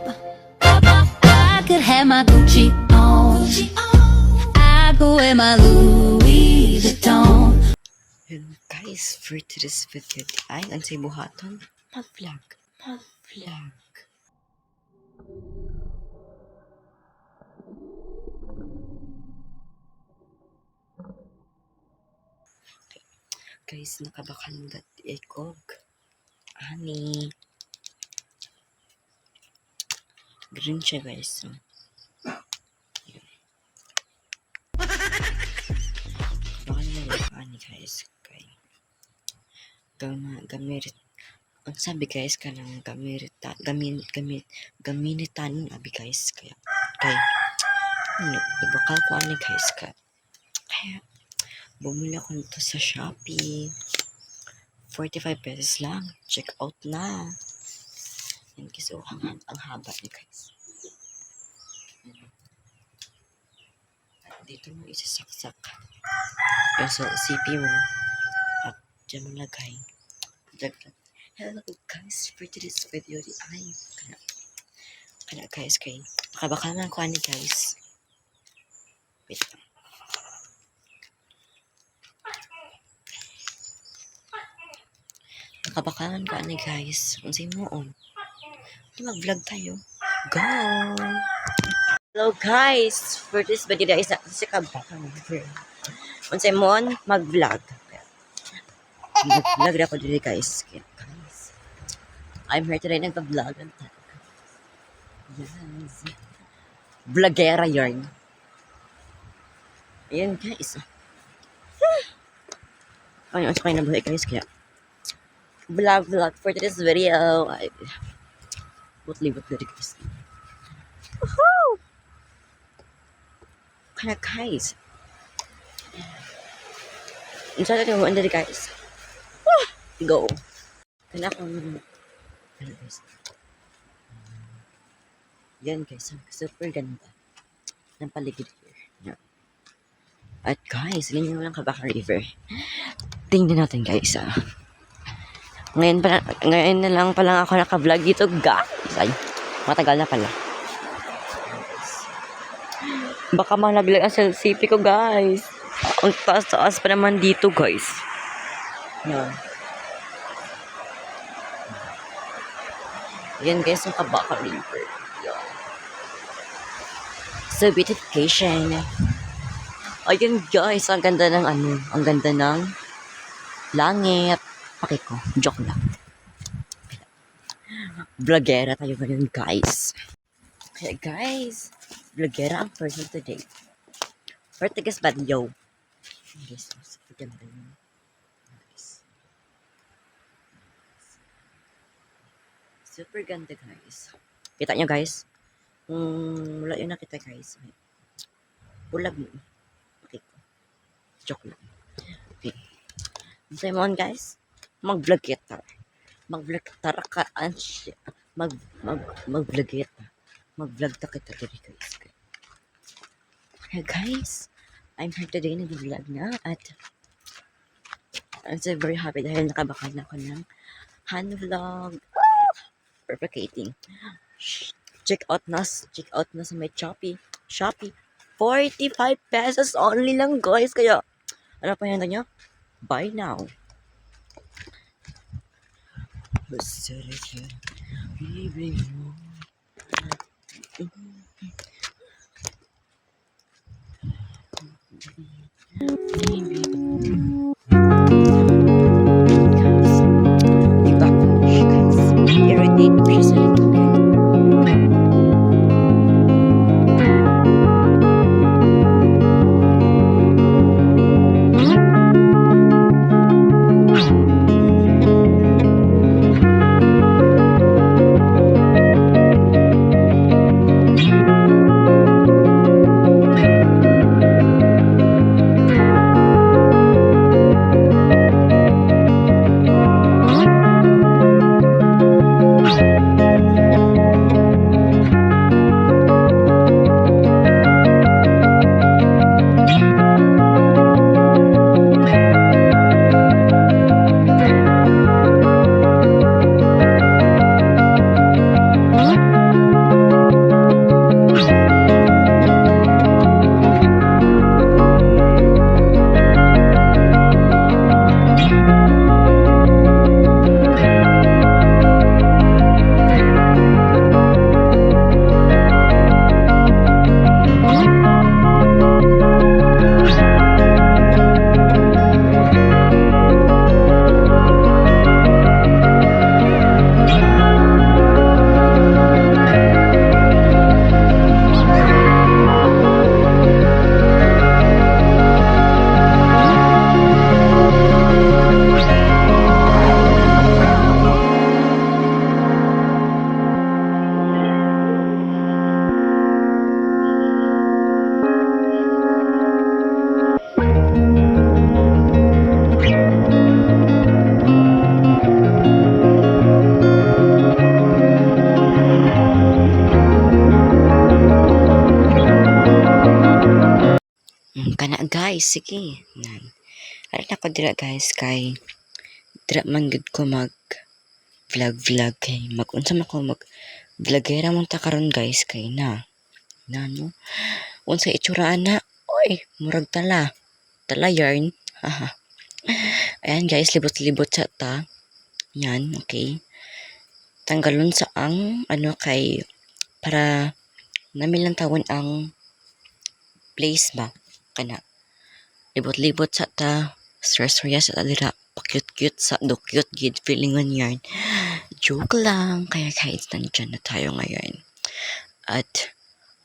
I could have my Gucci on. I go wear my Louis Vuitton. And guys, for today's video, ay, ang say buhaton, mag-vlog. Guys, nakabakan dat ikog. Ani. Green siya, guys. So, kabakan niya yung ani, guys. Okay. Gamit. Ang sabi, guys, kanang gaminitan abi, guys. Kaya, nagbakal ko ani, guys. Kaya, bumili ako nito sa Shopee. 45 pesos lang. Check out na. Yan kasi ang haba niya, guys. At dito mo isasaksak yung sa CP mo. At dyan mo lagay. Hello guys, for today's video ay kaya guys, nakabakal naman ko ani, guys. Wait lang. Nakabakalan ko ani, guys. Kung sa'yo mo on. Mag-vlog tayo. Go! Hello guys! For this video guys, kasi kabakalan ko. Kung sa'yo mo on, mag-vlog. Mag-vlog ako dito, guys. I'm here today nag-vlog. Yes. Vlogera yarn. Ayan, guys. Ano sa kayo na buhay, guys, kaya vlog for today's video. Butli, guys. Woohoo! Kaya, guys. Ang sarap yung mga guys. Go. Kaya akong guys. Yan, guys. Super ganda ng paligid here. Yeah. At guys, ganyan lang Kabaka River. Tingnan natin, guys. Ngayon na lang palang ako naka-vlog dito, guys. Ay, matagal na pala. Baka malaglag ang CP ko, guys. Ang taas-taas pa naman dito, guys. Yan. Yan, guys, yung Kabaka River. Yan. So, beautification. Ayun, guys, ang ganda ng ang ganda ng langit. Okay ko, joke lang. Vlogera tayo ngayon, guys. Kaya, guys, vlogera ang person today. For today's video. Guys, super ganda yun. Super ganda, guys. Kita nyo, guys? Wala yun nakita, guys. Bulag mo. Okay ko. Joke lang. Okay. Say mo on, guys. Mag-vlog kita. Mag-vlog kita ka. Mag-vlog kita. Mag-vlog ta kita today, guys. Okay, guys. I'm here today nag-vlog na. At I'm so very happy dahil nakabakal na ako ng hand vlog. Perfecting. Check out na sa may Shopee. 45 pesos only lang, guys. Kaya, ano pa yan nyo? Buy now. Irritate ko siya sa likod. Guys, sige. Nan. Ano na ko dira guys kay dira man gud ko mag vlog kay unsa man ko mag vlogera man ta karon guys kay na no unsa itsuraan na oy murag tala yarn haha ayan guys libot-libot sa ta yan okay tanggalon sa ang ano kay para namin lang tawon ang place ba kana libot-libot sa ta stress sa ta dira pa-cute sa cute gid feelingon yarn joke lang kaya kahit nandyan na tayo ngayon at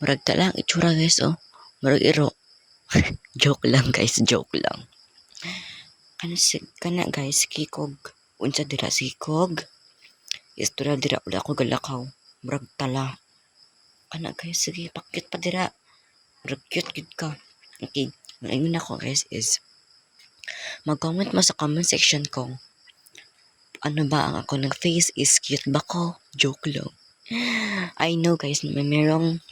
murag ta lang itsura guys oh murag iro joke lang guys joke lang kana guys kikog unsa dira si kikog istorya dira wala ko galakaw murag tala kana guys sige pakit pa dira murag cute gid ka okay ang ingon ako guys is mag-comment mo sa comment section ko ano ba ang ako ng face is cute ba ko joke lang I know guys may merong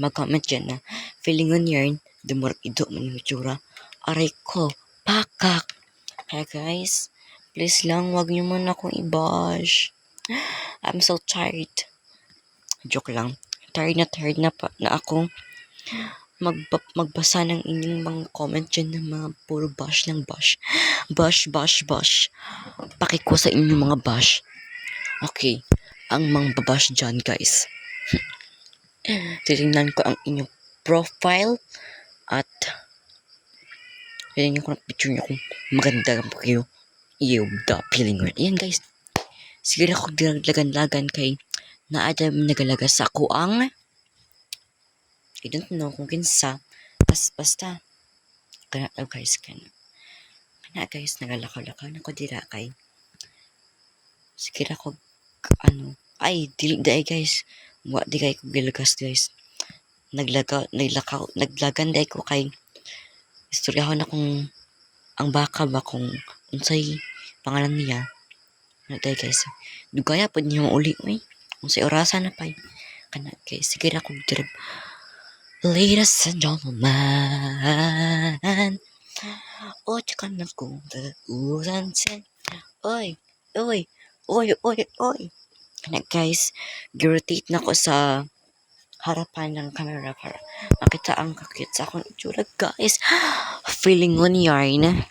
mag-comment dyan na feelingon yarn dumurag ido man yung itsura aray ko pakak kaya guys please lang wag nyo man akong i-bash I'm so tired joke lang tired na ako magbasa ng inyong mga comment dyan ng mga puro bash ng bash pakiko sa inyong mga bash okay ang mga babash dyan guys titingnan ko ang inyong profile at titingnan ko ang picture niyo kung maganda po kayo yung the feeling right ayan guys sige na kong lagan kay naadam nagalaga sa ako ang I don't know kung kinsa basta kana guys kana guys nagalakaw-lakaw na ko dira kay sige na ko ano ay dili dai guys wa di kay ko gilagas guys naglagan dai ko kay istoryahon na kung ang baka ba kung unsay pangalan niya na dai guys dugaya pod niya uli oy unsay orasan na pay kana guys sige na ko dira ladies and gentlemen tsaka na kung uulan sen oy kana guys girotate na ko sa harapan ng camera para makita ang kakit sa akong itsura guys feeling on yarn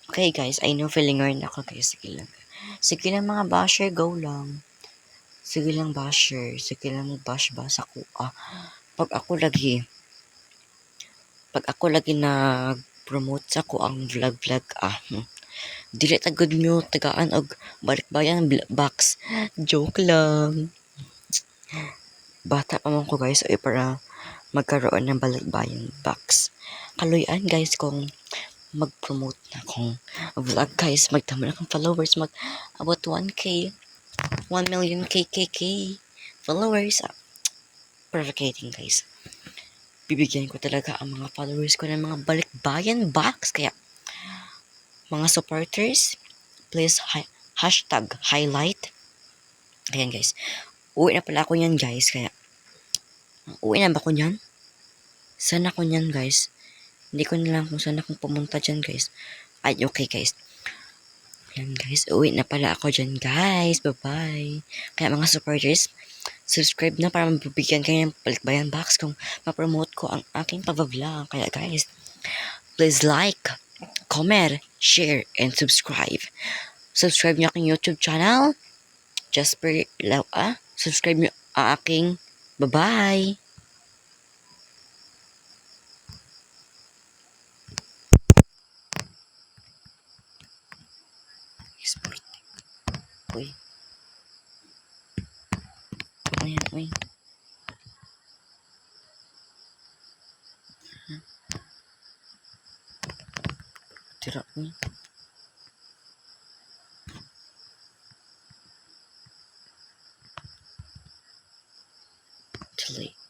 okay guys I know feeling yarn ako guys sige lang mga basher go lang sige lang basher sige lang bash ako pag ako lagi nag-promote sa ko ang vlog dili tagod nyo tagaan og balikbayan box joke lang bata pa man ko guys para magkaroon ng balikbayan box kaluyan guys kung mag-promote na akong vlog guys magtama na akong followers mag about 1k 1 million kkk followers provocating guys bibigyan ko talaga ang mga followers ko ng mga balikbayan box kaya mga supporters please hashtag highlight ayan guys uwi na pala ako nyan guys kaya uwi na ba ko nyan saan ako nyan guys hindi ko na lang kung saan akong pumunta dyan guys ay okay guys ayan guys uwi na pala ako dyan guys bye bye kaya mga supporters subscribe na para mabibigyan kayo ng balikbayan box kung ma-promote ko ang aking pag-vlog. Kaya guys, please like, comment, share, and subscribe. Subscribe nyo aking YouTube channel. Jasper Lau. Subscribe nyo ang aking bye-bye. Uy. Ayan, uy. Tira, uy. Delete.